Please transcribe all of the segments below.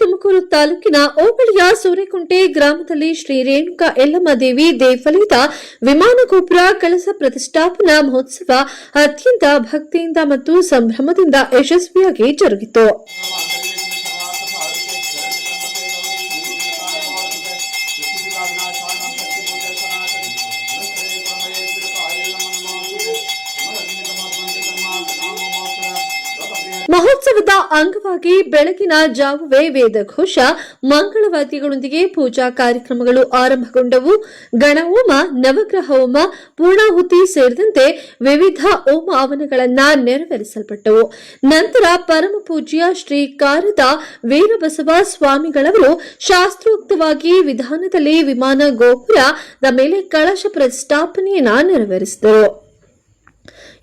ತುಮಕೂರು ತಾಲೂಕಿನ ಹೋಬಳಿಯ ಸೂರೆಕುಂಟೆ ಗ್ರಾಮದಲ್ಲಿ ಶ್ರೀ ರೇಣುಕಾ ಯಲ್ಲಮ್ಮ ದೇವಿ ದೇವಾಲಯದ ವಿಮಾನ ಗೋಪುರ ಕಳಸ ಪ್ರತಿಷ್ಠಾಪನಾ ಮಹೋತ್ಸವ ಅತ್ಯಂತ ಭಕ್ತಿಯಿಂದ ಮತ್ತು ಸಂಭ್ರಮದಿಂದ ಯಶಸ್ವಿಯಾಗಿ ಜರುಗಿತು. ಮಹೋತ್ಸವದ ಅಂಗವಾಗಿ ಬೆಳಗಿನ ಜಾವವೇ ವೇದಘೋಷ, ಮಂಗಳವಾದ್ಯಗಳೊಂದಿಗೆ ಪೂಜಾ ಕಾರ್ಯಕ್ರಮಗಳು ಆರಂಭಗೊಂಡವು. ಗಣಹೋಮ, ನವಗ್ರಹ ಹೋಮ, ಪೂರ್ಣಾಹುತಿ ಸೇರಿದಂತೆ ವಿವಿಧ ಹೋಮ ಹವನಗಳನ್ನು ನೆರವೇರಿಸಲ್ಪಟ್ಟವು. ನಂತರ ಪರಮಪೂಜ್ಯ ಶ್ರೀ ಕಾರದ ವೀರಬಸವ ಸ್ವಾಮಿಗಳವರು ಶಾಸ್ತ್ರೋಕ್ತವಾಗಿ ವಿಧಾನದಲ್ಲಿ ವಿಮಾನ ಗೋಪುರದ ಮೇಲೆ ಕಳಶ ಪ್ರತಿಷ್ಠಾಪನೆಯನ್ನ ನೆರವೇರಿಸಿದರು.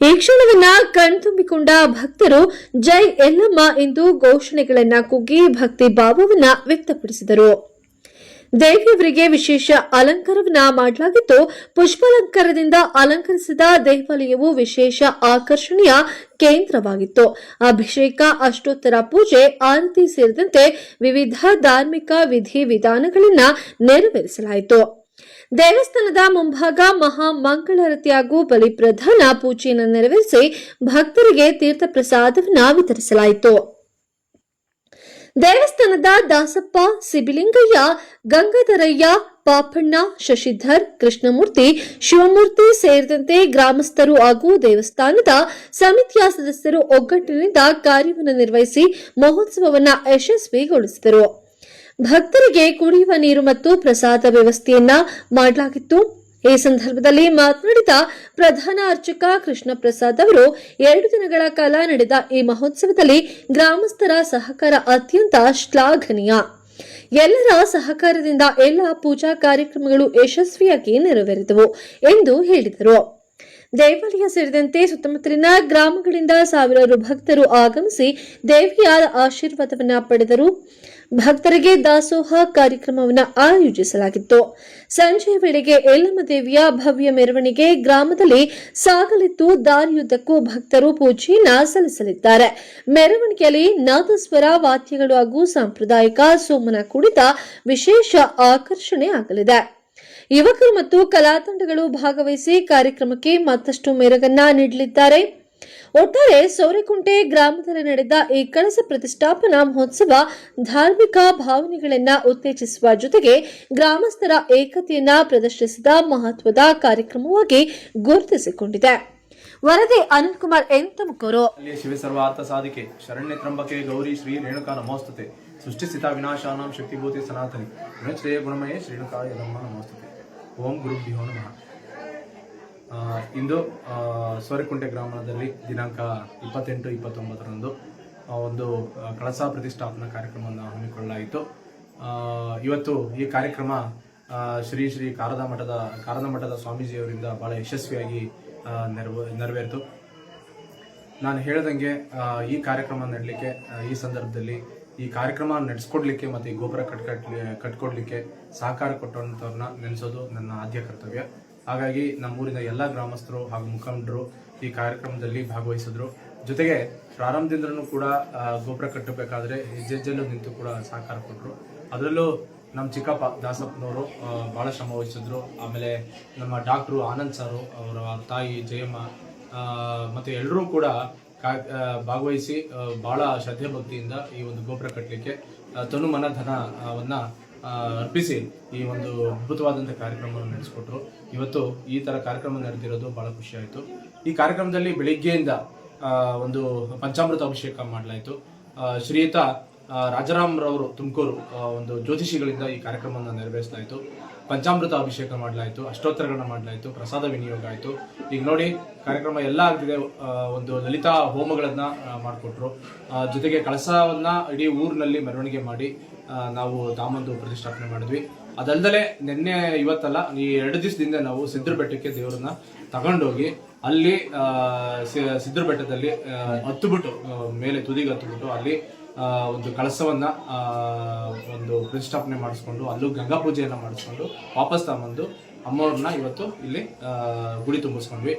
ಈ ಕ್ಷಣವನ್ನ ಕಣ್ತುಂಬಿಕೊಂಡ ಭಕ್ತರು ಜೈ ಯಲ್ಲಮ್ಮ ಎಂದು ಘೋಷಣೆಗಳನ್ನ ಕೂಗಿ ಭಕ್ತಿ ಭಾವವನ್ನ ವ್ಯಕ್ತಪಡಿಸಿದರು. ದೇವಿಯವರಿಗೆ ವಿಶೇಷ ಅಲಂಕಾರವನ್ನ ಮಾಡಲಾಗಿತ್ತು. ಪುಷ್ಪಾಲಂಕಾರದಿಂದ ಅಲಂಕರಿಸಿದ ದೇವಾಲಯವು ವಿಶೇಷ ಆಕರ್ಷಣೆಯ ಕೇಂದ್ರವಾಗಿತ್ತು. ಅಭಿಷೇಕ, ಅಷ್ಟೋತ್ತರ ಪೂಜೆ, ಆರತಿ ಸೇರಿದಂತೆ ವಿವಿಧ ಧಾರ್ಮಿಕ ವಿಧಿವಿಧಾನಗಳನ್ನು ನೆರವೇರಿಸಲಾಯಿತು. ದೇವಸ್ಥಾನದ ಮುಂಭಾಗ ಮಹಾ ಮಂಗಳಾರತಿ ಹಾಗೂ ಬಲಿಪ್ರಧಾನ ಪೂಜೆಯನ್ನು ನೆರವೇರಿಸಿ ಭಕ್ತರಿಗೆ ತೀರ್ಥ ಪ್ರಸಾದವನ್ನು ವಿತರಿಸಲಾಯಿತು. ದೇವಸ್ಥಾನದ ದಾಸಪ್ಪ, ಸಿಬಿಲಿಂಗಯ್ಯ, ಗಂಗಾಧರಯ್ಯ, ಪಾಪಣ್ಣ, ಶಶಿಧರ್, ಕೃಷ್ಣಮೂರ್ತಿ, ಶಿವಮೂರ್ತಿ ಸೇರಿದಂತೆ ಗ್ರಾಮಸ್ಥರು ಹಾಗೂ ದೇವಸ್ಥಾನದ ಸಮಿತಿಯ ಸದಸ್ಯರು ಒಗ್ಗಟ್ಟಿನಿಂದ ಕಾರ್ಯವನ್ನು ನಿರ್ವಹಿಸಿ ಮಹೋತ್ಸವವನ್ನು ಯಶಸ್ವಿಗೊಳಿಸಿದರು. ಭಕ್ತರಿಗೆ ಕುಡಿಯುವ ನೀರು ಮತ್ತು ಪ್ರಸಾದ ವ್ಯವಸ್ಥೆಯನ್ನ ಮಾಡಲಾಗಿತ್ತು. ಈ ಸಂದರ್ಭದಲ್ಲಿ ಮಾತನಾಡಿದ ಪ್ರಧಾನ ಅರ್ಚಕ ಕೃಷ್ಣ ಪ್ರಸಾದ್ ಅವರು 2 ದಿನಗಳ ಕಾಲ ನಡೆದ ಈ ಮಹೋತ್ಸವದಲ್ಲಿ ಗ್ರಾಮಸ್ಥರ ಸಹಕಾರ ಅತ್ಯಂತ ಶ್ಲಾಘನೀಯ. ಎಲ್ಲರ ಸಹಕಾರದಿಂದ ಎಲ್ಲ ಪೂಜಾ ಕಾರ್ಯಕ್ರಮಗಳು ಯಶಸ್ವಿಯಾಗಿ ನೆರವೇರಿದವು ಎಂದು ಹೇಳಿದರು. ದೇವಾಲಯ ಸೇರಿದಂತೆ ಸುತ್ತಮುತ್ತಲಿನ ಗ್ರಾಮಗಳಿಂದ ಸಾವಿರಾರು ಭಕ್ತರು ಆಗಮಿಸಿ ದೇವಿಯ ಆಶೀರ್ವಾದವನ್ನ ಪಡೆದರು. ಭಕ್ತರಿಗೆ ದಾಸೋಹ ಕಾರ್ಯಕ್ರಮವನ್ನು ಆಯೋಜಿಸಲಾಗಿತ್ತು. ಸಂಜೆಯ ವೇಳೆಗೆ ಯಲ್ಲಮ್ಮ ದೇವಿಯ ಭವ್ಯ ಮೆರವಣಿಗೆ ಗ್ರಾಮದಲ್ಲಿ ಸಾಗಲಿದ್ದು, ದಾರಿಯುದ್ದಕ್ಕೂ ಭಕ್ತರು ಪೂಜೆಯನ್ನ ಸಲ್ಲಿಸಲಿದ್ದಾರೆ. ಮೆರವಣಿಗೆಯಲ್ಲಿ ನಾದಸ್ವರ, ವಾದ್ಯಗಳು ಹಾಗೂ ಸಾಂಪ್ರದಾಯಿಕ ಸೋಮನ ಕುಣಿತ ವಿಶೇಷ ಆಕರ್ಷಣೆ ಆಗಲಿದೆ. ಯುವಕರು ಮತ್ತು ಕಲಾ ತಂಡಗಳು ಭಾಗವಹಿಸಿ ಕಾರ್ಯಕ್ರಮಕ್ಕೆ ಮತ್ತಷ್ಟು ಮೆರುಗನ್ನ ನೀಡಲಿದ್ದಾರೆ. ಒಟ್ಟಾರೆ ಸೂರೆಕುಂಟೆ ಗ್ರಾಮದಲ್ಲಿ ನಡೆದ ಈ ಕಳಸ ಪ್ರತಿಷ್ಠಾಪನಾ ಮಹೋತ್ಸವ ಧಾರ್ಮಿಕ ಭಾವನೆಗಳನ್ನು ಉತ್ತೇಜಿಸುವ ಜೊತೆಗೆ ಗ್ರಾಮಸ್ಥರ ಏಕತೆಯನ್ನ ಪ್ರದರ್ಶಿಸಿದ ಮಹತ್ವದ ಕಾರ್ಯಕ್ರಮವಾಗಿ ಗುರುತಿಸಿಕೊಂಡಿದೆ. ವರದಿ ಅನಿಲ್ ಕುಮಾರ್ ಎನ್, ತುಮಕೂರು. ಶಿವ ಸರ್ವಾರ್ಥ ಸಾಧಿಕೆ ಶರಣ್ಯ ತ್ರಂಬಕೆ ಗೌರಿ ಶ್ರೀ ರೇಣುಕಾ ನಮೋಸ್ತುತೆ ಸೃಷ್ಟಿ ಸ್ಥಿತ ವಿನಾಶಾನಾಂ ಶಕ್ತಿಭೂತಿ ಸನಾತನಿ ಗುಣಶ್ರೇಯ ಗುಣಮಯೇ ಶ್ರೇಣುಕಾ ಯಲ್ಲಮ್ಮ ನಮೋಸ್ತುತೆ. ಓಂ ಗುರುಭ್ಯೋ ನಮಃ. ಇಂದು ಸೂರೆಕುಂಟೆ ಗ್ರಾಮದಲ್ಲಿ ದಿನಾಂಕ 28-29ರಂದು ಒಂದು ಕಳಸ ಪ್ರತಿಷ್ಠಾಪನಾ ಕಾರ್ಯಕ್ರಮವನ್ನು ಹಮ್ಮಿಕೊಳ್ಳಲಾಯಿತು. ಇವತ್ತು ಈ ಕಾರ್ಯಕ್ರಮ ಶ್ರೀ ಶ್ರೀ ಕಾರದ ಮಠದ ಸ್ವಾಮೀಜಿಯವರಿಂದ ಬಹಳ ಯಶಸ್ವಿಯಾಗಿ ನೆರವೇರಿತು. ನಾನು ಹೇಳ್ದಂಗೆ ಈ ಕಾರ್ಯಕ್ರಮ ನಡೆಯಲಿಕ್ಕೆ, ಈ ಸಂದರ್ಭದಲ್ಲಿ ಈ ಕಾರ್ಯಕ್ರಮ ನಡೆಸ್ಕೊಡ್ಲಿಕ್ಕೆ ಮತ್ತು ಈ ಗೋಪುರ ಕಟ್ಕೊಡ್ಲಿಕ್ಕೆ ಸಹಕಾರ ಕೊಟ್ಟಂಥವ್ರನ್ನ ನೆನೆಸೋದು ನನ್ನ ಆದ್ಯ ಕರ್ತವ್ಯ. ಹಾಗಾಗಿ ನಮ್ಮೂರಿನ ಎಲ್ಲ ಗ್ರಾಮಸ್ಥರು ಹಾಗೂ ಮುಖಂಡರು ಈ ಕಾರ್ಯಕ್ರಮದಲ್ಲಿ ಭಾಗವಹಿಸಿದ್ರು. ಜೊತೆಗೆ ಪ್ರಾರಂಭದಿಂದಲೂ ಕೂಡ ಗೋಪುರ ಕಟ್ಟಬೇಕಾದ್ರೆ ಹೆಜ್ಜೆಲ್ಲೂ ನಿಂತು ಕೂಡ ಸಹಕಾರ ಕೊಟ್ಟರು. ಅದರಲ್ಲೂ ನಮ್ಮ ಚಿಕ್ಕಪ್ಪ ದಾಸಪ್ಪನವರು ಭಾಳ ಶ್ರಮ ವಹಿಸಿದ್ರು. ಆಮೇಲೆ ನಮ್ಮ ಡಾಕ್ಟ್ರು ಆನಂದ್ ಸಾರು, ಅವರ ತಾಯಿ ಜಯಮ್ಮ ಮತ್ತು ಎಲ್ಲರೂ ಕೂಡ ಭಾಗವಹಿಸಿ ಭಾಳ ಶ್ರದ್ಧೆ ಭಕ್ತಿಯಿಂದ ಈ ಒಂದು ಗೋಪುರ ಕಟ್ಟಲಿಕ್ಕೆ ತನು ಮನ ಧನವನ್ನು ಅರ್ಪಿಸಿ ಈ ಒಂದು ಅದ್ಭುತವಾದಂಥ ಕಾರ್ಯಕ್ರಮವನ್ನು ನಡೆಸಿಕೊಟ್ರು. ಇವತ್ತು ಈ ಥರ ಕಾರ್ಯಕ್ರಮ ನಡೆದಿರೋದು ಭಾಳ ಖುಷಿ ಆಯಿತು. ಈ ಕಾರ್ಯಕ್ರಮದಲ್ಲಿ ಬೆಳಿಗ್ಗೆಯಿಂದ ಒಂದು ಪಂಚಾಮೃತ ಅಭಿಷೇಕ ಮಾಡಲಾಯಿತು. ಶ್ರೀಯುತ ರಾಜಾರಾಮ್ರವರು ತುಮಕೂರು ಒಂದು ಜ್ಯೋತಿಷಿಗಳಿಂದ ಈ ಕಾರ್ಯಕ್ರಮವನ್ನು ನೆರವೇರಿಸಲಾಯಿತು. ಪಂಚಾಮೃತ ಅಭಿಷೇಕ ಮಾಡಲಾಯಿತು, ಅಷ್ಟೋತ್ತರಗಳನ್ನ ಮಾಡಲಾಯಿತು, ಪ್ರಸಾದ ವಿನಿಯೋಗ ಆಯಿತು. ಈಗ ನೋಡಿ ಕಾರ್ಯಕ್ರಮ ಎಲ್ಲ ಆಗ್ತಿದೆ. ಒಂದು ಲಲಿತಾ ಹೋಮಗಳನ್ನು ಮಾಡಿಕೊಟ್ರು. ಜೊತೆಗೆ ಕಳಸವನ್ನ ಇಡೀ ಊರಿನಲ್ಲಿ ಮೆರವಣಿಗೆ ಮಾಡಿ ನಾವು ತಾಮಂದು ಪ್ರತಿಷ್ಠಾಪನೆ ಮಾಡಿದ್ವಿ. ಅದಲ್ಲದೆ ನಿನ್ನೆ ಇವತ್ತಲ್ಲ, ಈ 2 ದಿವಸದಿಂದ ನಾವು ಸಿದ್ಧರ ಬೆಟ್ಟಕ್ಕೆ ದೇವರನ್ನ ತಗೊಂಡೋಗಿ ಅಲ್ಲಿ ಸಿದ್ಧರ ಬೆಟ್ಟದಲ್ಲಿ ಹತ್ತುಬಿಟ್ಟು ಮೇಲೆ ತುದಿಗೆ ಹತ್ತುಬಿಟ್ಟು ಅಲ್ಲಿ ಒಂದು ಕಳಸವನ್ನ ಒಂದು ಪ್ರತಿಷ್ಠಾಪನೆ ಮಾಡಿಸ್ಕೊಂಡು ಅಲ್ಲೂ ಗಂಗಾ ಪೂಜೆಯನ್ನ ಮಾಡಿಸ್ಕೊಂಡು ವಾಪಸ್ ತಗೊಂಡು ಅಮ್ಮವ್ರನ್ನ ಇವತ್ತು ಇಲ್ಲಿ ಗುಡಿ ತುಂಬಿಸ್ಕೊಂಡ್ವಿ.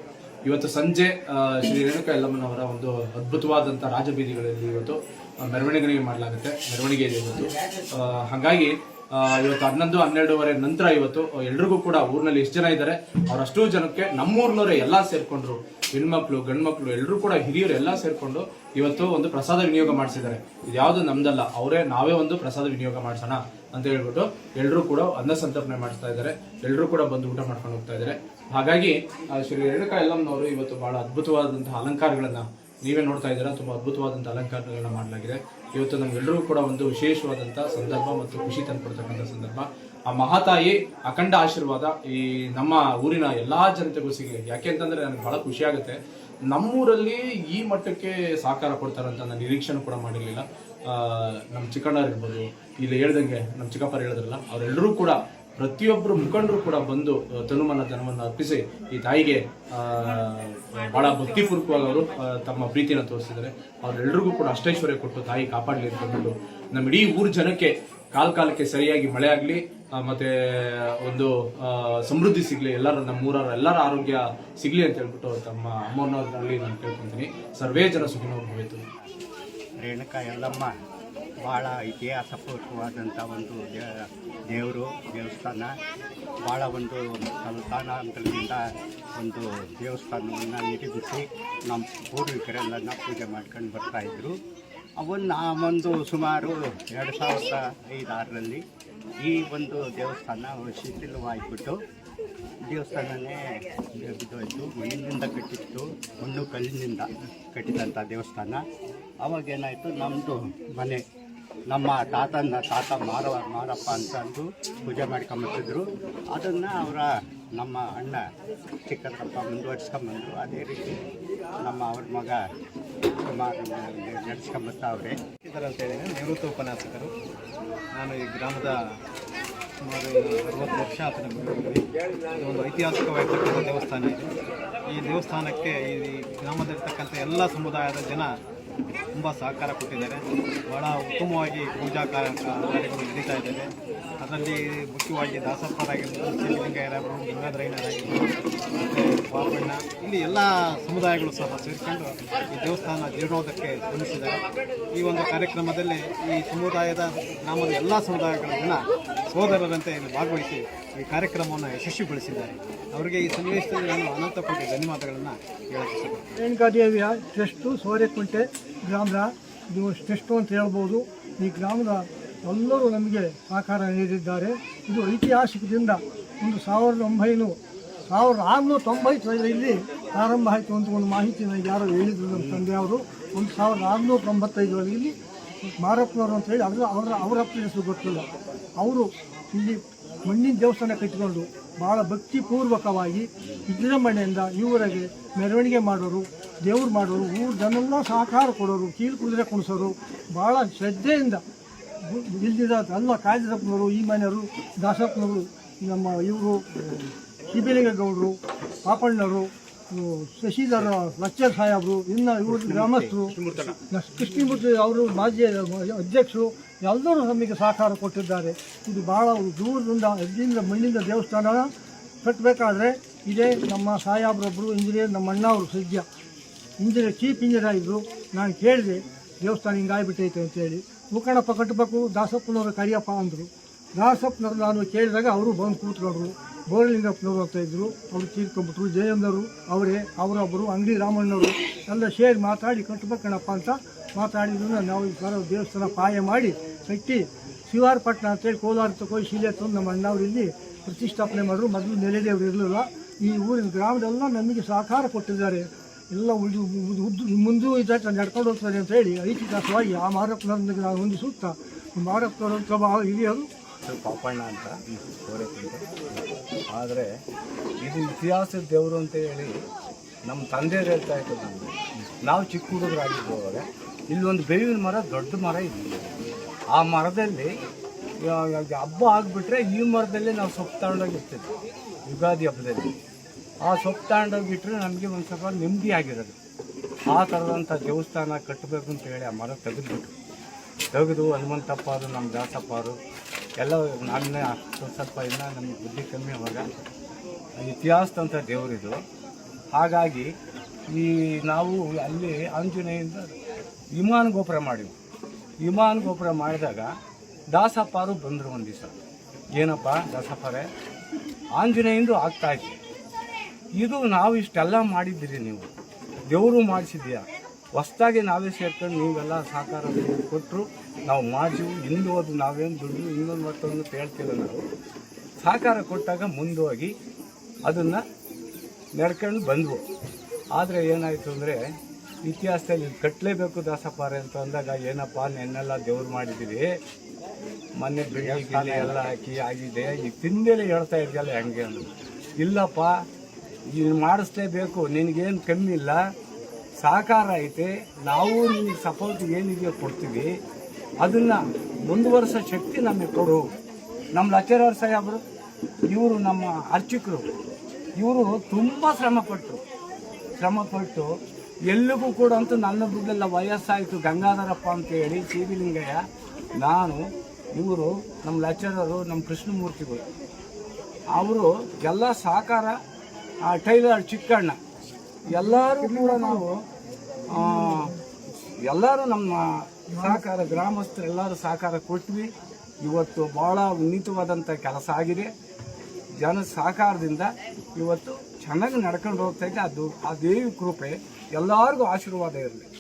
ಇವತ್ತು ಸಂಜೆ ಶ್ರೀ ರೇಣುಕಾ ಯಲ್ಲಮ್ಮನವರ ಒಂದು ಅದ್ಭುತವಾದಂಥ ರಾಜಬೀದಿಗಳಲ್ಲಿ ಇವತ್ತು ಮೆರವಣಿಗೆ ಮಾಡಲಾಗುತ್ತೆ. ಮೆರವಣಿಗೆ ಇದೆ ಇವತ್ತು. ಹಾಗಾಗಿ ಇವತ್ತು 11-12 ನಂತರ ಇವತ್ತು ಎಲ್ರಿಗೂ ಕೂಡ ಊರಿನಲ್ಲಿ ಎಷ್ಟು ಜನ ಇದ್ದಾರೆ ಅವರಷ್ಟು ಜನಕ್ಕೆ ನಮ್ಮೂರ್ನವರೇ ಎಲ್ಲ ಸೇರ್ಕೊಂಡ್ರು, ಹೆಣ್ಮಕ್ಳು ಗಂಡ್ಮಕ್ಳು ಎಲ್ಲರೂ ಕೂಡ ಹಿರಿಯರು ಎಲ್ಲ ಸೇರ್ಕೊಂಡು ಇವತ್ತು ಒಂದು ಪ್ರಸಾದ ವಿನಿಯೋಗ ಮಾಡಿಸಿದ್ದಾರೆ. ಇದು ಯಾವುದು ನಮ್ದಲ್ಲ, ನಾವೇ ಒಂದು ಪ್ರಸಾದ ವಿನಿಯೋಗ ಮಾಡಿಸೋಣ ಅಂತ ಹೇಳ್ಬಿಟ್ಟು ಎಲ್ಲರೂ ಕೂಡ ಅನ್ನ ಸಂತರ್ಪಣೆ ಮಾಡಿಸ್ತಾ ಇದ್ದಾರೆ. ಎಲ್ಲರೂ ಕೂಡ ಬಂದು ಊಟ ಮಾಡ್ಕೊಂಡು ಹೋಗ್ತಾ ಇದ್ದಾರೆ. ಹಾಗಾಗಿ ಶ್ರೀ ರೇಣುಕಾ ಯಲ್ಲಮ್ಮನವರು ಇವತ್ತು ಬಹಳ ಅದ್ಭುತವಾದಂತಹ ಅಲಂಕಾರಗಳನ್ನ ನೀವೇ ನೋಡ್ತಾ ಇದ್ದೀರಾ. ತುಂಬ ಅದ್ಭುತವಾದಂಥ ಅಲಂಕಾರಗಳನ್ನ ಮಾಡಲಾಗಿದೆ. ಇವತ್ತು ನಮ್ಗೆಲ್ಲರೂ ಕೂಡ ಒಂದು ವಿಶೇಷವಾದಂಥ ಸಂದರ್ಭ ಮತ್ತು ಖುಷಿ ತಂದುಕೊಡ್ತಕ್ಕಂಥ ಸಂದರ್ಭ. ಆ ಮಹಾತಾಯಿ ಅಖಂಡ ಆಶೀರ್ವಾದ ಈ ನಮ್ಮ ಊರಿನ ಎಲ್ಲಾ ಜನತೆಗೂ ಸಿಗಲಿ. ಯಾಕೆ ಅಂತಂದ್ರೆ ನನಗೆ ಬಹಳ ಖುಷಿ ಆಗುತ್ತೆ. ನಮ್ಮೂರಲ್ಲಿ ಈ ಮಟ್ಟಕ್ಕೆ ಸಹಕಾರ ಕೊಡ್ತಾರಂತ ನಾನು ನಿರೀಕ್ಷೆನೂ ಕೂಡ ಮಾಡಿರಲಿಲ್ಲ. ನಮ್ಮ ಚಿಕ್ಕಣ್ಣರು ಇರ್ಬೋದು, ಇಲ್ಲಿ ಹೇಳ್ದಂಗೆ ನಮ್ಮ ಚಿಕ್ಕಪ್ಪರು ಹೇಳಿದ್ರಲ್ಲ, ಅವರೆಲ್ಲರೂ ಕೂಡ ಪ್ರತಿಯೊಬ್ಬರು ಮುಖಂಡರು ಕೂಡ ಬಂದು ತನುಮನ ಧನವನ್ನು ಅರ್ಪಿಸಿ ಈ ತಾಯಿಗೆ ಬಹಳ ಭಕ್ತಿಪೂರ್ವಕವಾಗಿ ಅವರು ತಮ್ಮ ಪ್ರೀತಿಯನ್ನು ತೋರಿಸಿದ್ದಾರೆ. ಅವರೆಲ್ಲರಿಗೂ ಕೂಡ ಅಷ್ಟೈಶ್ವರ್ಯ ಕೊಟ್ಟು ತಾಯಿ ಕಾಪಾಡಲಿ ಅಂತಂದ್ಬಿಟ್ಟು ನಮ್ಮ ಇಡೀ ಊರ ಜನಕ್ಕೆ ಕಾಲಕ್ಕೆ ಸರಿಯಾಗಿ ಮಳೆ ಆಗಲಿ, ಮತ್ತೆ ಒಂದು ಸಮೃದ್ಧಿ ಸಿಗ್ಲಿ, ನಮ್ಮೂರವರ ಎಲ್ಲರ ಆರೋಗ್ಯ ಸಿಗ್ಲಿ ಅಂತ ಹೇಳ್ಬಿಟ್ಟು ತಮ್ಮ ಅಮ್ಮನವರಲ್ಲಿ ನಾನು ಕೇಳ್ಕೊತೀನಿ. ಸರ್ವೇ ಜನ ಸುಖಿನೋ ಭವೇತು. ರೇಣುಕಾ ಯಲ್ಲಮ್ಮ ಭಾಳ ಇತಿಹಾಸಪೂರ್ವವಾದಂಥ ಒಂದು ದೇವಸ್ಥಾನ. ಭಾಳ ಒಂದು ಸಂತಾನಾಂತರದಿಂದ ಒಂದು ದೇವಸ್ಥಾನವನ್ನು ನಿರ್ಮಿಸಿ ನಮ್ಮ ಪೂರ್ವಿಕರೆಲ್ಲ ಪೂಜೆ ಮಾಡ್ಕೊಂಡು ಬರ್ತಾಯಿದ್ರು. ಒಂದು ಸುಮಾರು 2005-6ರಲ್ಲಿ ಈ ಒಂದು ದೇವಸ್ಥಾನ ಶಿಥಿಲವಾಗಿಬಿಟ್ಟು ದೇವಸ್ಥಾನನೇ ಬಿದ್ದೋಯ್ತು. ಮಣ್ಣಿನಿಂದ ಕಟ್ಟಿತ್ತು, ಮಣ್ಣು ಕಲ್ಲಿನಿಂದ ಕಟ್ಟಿದಂಥ ದೇವಸ್ಥಾನ. ಅವಾಗೇನಾಯಿತು, ನಮ್ಮದು ಮನೆ ನಮ್ಮ ತಾತ ಮಾರಪ್ಪ ಅಂತಂದು ಪೂಜೆ ಮಾಡ್ಕೊಂಬತ್ತಿದ್ರು. ಅದನ್ನು ನಮ್ಮ ಅಣ್ಣ ಚಿಕ್ಕಪ್ಪ ಮುಂದುವರ್ಸ್ಕೊಂಬಂದರು. ಅದೇ ರೀತಿ ಅವ್ರ ಮಗ ನಡೆಸ್ಕೊಂಬತ್ತವ್ರೆ. ಅಂತೇಳಿ ನಿವೃತ್ತ ಉಪನ್ಯಾಸಕರು. ನಾನು ಈ ಗ್ರಾಮದ ಸುಮಾರು 60 ವರ್ಷ ಆತ ಇದು ಒಂದು ಐತಿಹಾಸಿಕವಾಗಿರ್ತಕ್ಕಂಥ ದೇವಸ್ಥಾನ ಇದೆ. ಈ ದೇವಸ್ಥಾನಕ್ಕೆ ಈ ಗ್ರಾಮದಲ್ಲಿರ್ತಕ್ಕಂಥ ಎಲ್ಲ ಸಮುದಾಯದ ಜನ ತುಂಬ ಸಹಕಾರ ಕೊಟ್ಟಿದ್ದಾರೆ. ಭಾಳ ಉತ್ತಮವಾಗಿ ಪೂಜಾ ಕಾರ್ಯಗಳು ನಡೀತಾ ಇದ್ದಾವೆ. ಅದರಲ್ಲಿ ಮುಖ್ಯವಾಗಿ ದಾಸಪ್ಪರಾಗಿರ್ಬೋದು, ಸಿದ್ಧಲಿಂಗಯ್ಯರಾಗಿರ್ಬೋದು, ಗಂಗಾಧರಯ್ಯನರಾಗಿರ್ಬೋದು, ಮತ್ತು ಪಾಪಣ್ಣ, ಇಲ್ಲಿ ಎಲ್ಲ ಸಮುದಾಯಗಳು ಸಹ ಸೇರಿಕೊಂಡು ಈ ದೇವಸ್ಥಾನ ಜೀರ್ಣೋದಕ್ಕೆ ಶ್ರಮಿಸಿದ್ದಾರೆ. ಈ ಒಂದು ಕಾರ್ಯಕ್ರಮದಲ್ಲಿ ಈ ಸಮುದಾಯದ ಗ್ರಾಮದ ಎಲ್ಲ ಸಮುದಾಯಗಳ ಜನ ಸೋದರರಂತೆ ಇಲ್ಲಿ ಭಾಗವಹಿಸಿ ಈ ಕಾರ್ಯಕ್ರಮವನ್ನು ಯಶಸ್ವಿಗೊಳಿಸಿದ್ದಾರೆ. ಅವರಿಗೆ ಈ ಸನ್ನಿವೇಶದಲ್ಲಿ ನಾನು ಅನಂತ ಕೋಟಿ ಧನ್ಯವಾದಗಳನ್ನು ಹೇಳಕ್ಕೆ ಇಷ್ಟಪಡ್ತೀನಿ. ರೇಣುಕಾದೇವಿಯ ಟ್ರಸ್ಟು ಸೋರೆಕುಂಟೆ ಗ್ರಾಮದ ಇದು ಟ್ರಸ್ಟು ಅಂತ ಹೇಳ್ಬೋದು. ಈ ಗ್ರಾಮದ ಎಲ್ಲರೂ ನಮಗೆ ಸಹಕಾರ ನೀಡಿದ್ದಾರೆ. ಇದು ಐತಿಹಾಸಿಕದಿಂದ ಒಂದು 1695 ಪ್ರಾರಂಭ ಆಯಿತು ಅಂತ ಒಂದು ಮಾಹಿತಿ ನನಗೆ ಯಾರೋ ಹೇಳಿದ್ರು ನಮ್ಮ ತಂದೆಯವರು. 1695 ಇಲ್ಲಿ ಮಾರಪ್ಪನವರು ಅಂತ ಹೇಳಿ ಅವರ ಹೆಸರು ಗೊತ್ತಿಲ್ಲ. ಅವರು ಇಲ್ಲಿ ಮಣ್ಣಿನ ದೇವಸ್ಥಾನ ಕಟ್ಟಿಕೊಂಡು ಭಾಳ ಭಕ್ತಿಪೂರ್ವಕವಾಗಿ ವಿಜೃಂಭಣೆಯಿಂದ ಇವರಿಗೆ ಮೆರವಣಿಗೆ ಮಾಡೋರು, ದೇವ್ರು ಮಾಡೋರು, ಊರು ಜನಲ್ಲ ಸಹಕಾರ ಕೊಡೋರು, ಕೀಲು ಕುದುರೆ ಕುಣಿಸೋರು, ಭಾಳ ಶ್ರದ್ಧೆಯಿಂದ ಇಲ್ದಿದ ಎಲ್ಲ ಕಾಳಿದಪ್ಪನವರು, ಈ ಮನೆಯವರು, ದಾಸಪ್ಪನವರು, ನಮ್ಮ ಇವರು ಶಿಬಿಲಿಂಗೇಗೌಡರು, ಪಾಪಣ್ಣವರು, ಶಶಿಧರ ಲಚ್ಚರ್ ಸಾಹೇಬರು, ಇನ್ನು ಇವರು ಗ್ರಾಮಸ್ಥರು, ಕೃಷ್ಣಮೂರ್ತಿ ಅವರು ಮಾಜಿ ಅಧ್ಯಕ್ಷರು ಎಲ್ಲರೂ ನಮಗೆ ಸಹಕಾರ ಕೊಟ್ಟಿದ್ದಾರೆ. ಇದು ಭಾಳ ದೂರದಿಂದ ಎಲ್ಲಿಂದ ಮಣ್ಣಿಂದ ದೇವಸ್ಥಾನ ಕಟ್ಟಬೇಕಾದ್ರೆ ಇದೇ ನಮ್ಮ ಸಾಹೇಬ್ರೊಬ್ಬರು ಇಂಜಿನಿಯರ್, ನಮ್ಮ ಅಣ್ಣವರು ಸದ್ಯ ಚೀಫ್ ಇಂಜಿನಿಯರ್ ಆಗಿದ್ದರು. ನಾನು ಕೇಳಿದೆ ದೇವಸ್ಥಾನ ಹಿಂಗಾಗಿಬಿಟ್ಟೈತೆ ಅಂತೇಳಿ. ಮುಖಂಡಪ್ಪ ಕಟ್ಟಬೇಕು, ದಾಸಪ್ಪನವರು ಕರಿಯಪ್ಪ ಅಂದರು. ದಾಸಪ್ಪನವರು ನಾನು ಕೇಳಿದಾಗ ಅವರು ಬಂದು ಕೂತ್ಕೊಂಡ್ರು. ಬೋರಲಿಂಗಪ್ಪನವರು ಹೋಗ್ತಾಯಿದ್ರು, ಅವರು ತೀರ್ಕೊಂಡ್ಬಿಟ್ರು. ಜಯಮ್ಮನವರು ಅವರೊಬ್ಬರು ಅಂಗಡಿ ರಾಮಣ್ಣವರು ಎಲ್ಲ ಸೇರಿ ಮಾತಾಡಿ ಕಟ್ಟಬೇಕಣ್ಣಪ್ಪ ಅಂತ ಮಾತಾಡಿದ್ರು. ನಾವು ಈ ಥರ ದೇವಸ್ಥಾನ ಪಾಯ ಮಾಡಿ ಕಟ್ಟಿ ಶಿವಾರಪಟ್ಟಣ ಅಂತೇಳಿ ಕೋಲಾರ ತಗೊಂಡು ಶಿಲೆ ತಂದು ನಮ್ಮ ಅಣ್ಣವ್ರು ಇಲ್ಲಿ ಪ್ರತಿಷ್ಠಾಪನೆ ಮಾಡಿದ್ರು. ಮೊದಲು ನೆಲೆದೇವರು ಇರಲಿಲ್ಲ. ಈ ಊರಿನ ಗ್ರಾಮದೆಲ್ಲ ನಮಗೆ ಸಹಕಾರ ಕೊಟ್ಟಿದ್ದಾರೆ. ಎಲ್ಲ ಮುಂದೂ ಇದಕ್ಕೆ ನಡ್ಕೊಂಡು ಹೋಗ್ತಾರೆ ಅಂತ ಹೇಳಿ ಐತಿಹಾಸಿಕವಾಗಿ ಆ ಮಾರಪ್ಪನವ್ರೊಂದಿಗೆ ನಾವು ಹೊಂದಿಸುತ್ತಾ ಮಾರಪ್ಪನವರ ಹಿರಿಯರು ಪಾಪಣ್ಣ ಅಂತ ಆದರೆ ಇದು ಇತಿಹಾಸದ ದೇವರು ಅಂತ ಹೇಳಿ ನಮ್ಮ ತಂದೆಯರು ಹೇಳ್ತಾ ಇತ್ತು. ನಮಗೆ ನಾವು ಚಿಕ್ಕ ಹುಡುಗರಾಗಿದ್ದಾಗ ಇಲ್ಲೊಂದು ಬೇವಿನ ಮರ, ದೊಡ್ಡ ಮರ ಇತ್ತು. ಆ ಮರದಲ್ಲಿ ಹಬ್ಬ ಆಗಿಬಿಟ್ರೆ ಈ ಮರದಲ್ಲೇ ನಾವು ಸೊಪ್ಪು ತಗೊಂಡೋಗಿರ್ತಿದ್ವಿ. ಯುಗಾದಿ ಹಬ್ಬದಲ್ಲಿ ಆ ಸೊಪ್ಪು ತಗೊಂಡೋಗಿಟ್ರೆ ನಮಗೆ ಒಂದು ಸ್ವಲ್ಪ ನೆಮ್ಮದಿ ಆಗಿರೋದು. ಆ ಥರದಂಥ ದೇವಸ್ಥಾನ ಕಟ್ಟಬೇಕು ಅಂತ ಹೇಳಿ ಆ ಮರ ತೆಗೆದು ಹನುಮಂತಪ್ಪ ಅವರು, ನಮ್ಮ ದಾಸಪ್ಪ ಅವರು ಎಲ್ಲ ನಾನೇ ಸ್ವಲ್ಪ ಇನ್ನೂ ನಮಗೆ ಬುದ್ಧಿ ಕಮ್ಮಿ ಆವಾಗ ಇತಿಹಾಸದಂಥ ದೇವರಿದು. ಹಾಗಾಗಿ ನಾವು ಅಲ್ಲಿ ಆಂಜನೇಯಿಂದ ವಿಮಾನ ಗೋಪುರ ಮಾಡಿವಿ. ವಿಮಾನ ಗೋಪುರ ಮಾಡಿದಾಗ ದಾಸಪ್ಪರು ಬಂದರು ಒಂದು ದಿವಸ. ಏನಪ್ಪ ದಾಸಪ್ಪರೇ, ಆಂಜನೇಯಂದು ಆಗ್ತಾಯಿದೆ, ಇದು ನಾವು ಇಷ್ಟೆಲ್ಲ ಮಾಡಿದ್ದೀರಿ, ನೀವು ದೇವರು ಮಾಡಿಸಿದ್ಯಾ, ಹೊಸ್ದಾಗಿ ನಾವೇ ಸೇರ್ಕೊಂಡು ನೀವೆಲ್ಲ ಸಹಕಾರ ಕೊಟ್ಟರು ನಾವು ಮಾಡಿದ್ವಿ, ಹಿಂದೆ ಹೋದು ನಾವೇನು ದುಡ್ಡು ಇನ್ನೊಂದು ಮತ್ತೊಂದು ಹೇಳ್ತಿಲ್ಲ. ನಾವು ಸಹಕಾರ ಕೊಟ್ಟಾಗ ಮುಂದೋಗಿ ಅದನ್ನು ನಡ್ಕೊಂಡು ಬಂದ್ವು. ಆದರೆ ಏನಾಯಿತು ಅಂದರೆ ಇತಿಹಾಸದಲ್ಲಿ ಕಟ್ಟಲೇಬೇಕು ದಾಸಪ್ಪಾರೆ ಅಂತ ಅಂದಾಗ, ಏನಪ್ಪ ನೆನ್ನೆಲ್ಲ ದೇವ್ರು ಮಾಡಿದ್ದೀವಿ, ಮೊನ್ನೆ ಬೆಳ್ಳಿ ಎಲ್ಲ ಹಾಕಿ ಆಗಿದೆ, ಈಗ ತಿಂದೇಲೆ ಹೇಳ್ತಾ ಇದೆಯಲ್ಲ ಹೆಂಗೆ ಅಂದರು. ಇಲ್ಲಪ್ಪ, ನೀನು ಮಾಡಿಸ್ಲೇಬೇಕು, ನಿನಗೇನು ಕಮ್ಮಿ ಇಲ್ಲ, ಸಹಕಾರ ಐತೆ, ನಾವು ನಿನಗೆ ಸಪೋರ್ಟ್ ಏನಿದೆಯೋ ಕೊಡ್ತೀವಿ, ಅದನ್ನು ಮುಂದುವರಿಸೋ ಶಕ್ತಿ ನಮಗೆ ಕೊಡು. ನಮ್ಮ ಲೆಕ್ಚರರ್ ಸಾಹೇಬರು, ಇವರು ನಮ್ಮ ಅರ್ಚಕರು, ಇವರು ತುಂಬ ಶ್ರಮಪಟ್ಟು ಎಲ್ಲಿಗೂ ಕೂಡ ಅಂತೂ ನನ್ನ ದುಡ್ಡೆಲ್ಲ ವಯಸ್ಸಾಯಿತು, ಗಂಗಾಧರಪ್ಪ ಅಂತೇಳಿ, ಸಿ ವಿ ಲಿಂಗಯ್ಯ, ನಾನು, ಇವರು ನಮ್ಮ ಲೆಕ್ಚರರು, ನಮ್ಮ ಕೃಷ್ಣಮೂರ್ತಿಗಳು, ಅವರು ಎಲ್ಲ ಸಹಕಾರ, ಟೈಲರ್ ಚಿಕ್ಕಣ್ಣ, ಎಲ್ಲರೂ ಕೂಡ ನಾವು ಎಲ್ಲರೂ ನಮ್ಮ ಸಹಕಾರ ಗ್ರಾಮಸ್ಥರೆಲ್ಲರೂ ಸಹಕಾರ ಕೊಟ್ವಿ. ಇವತ್ತು ಭಾಳ ಉನ್ನತವಾದಂಥ ಕೆಲಸ ಆಗಿದೆ. ಜನ ಸಹಕಾರದಿಂದ ಇವತ್ತು ಚೆನ್ನಾಗಿ ನಡ್ಕೊಂಡು ಹೋಗ್ತಾಯಿದೆ. ಅದು ಆ ದೇವಿ ಕೃಪೆ ಎಲ್ಲರಿಗೂ ಆಶೀರ್ವಾದ ಇರಲಿ.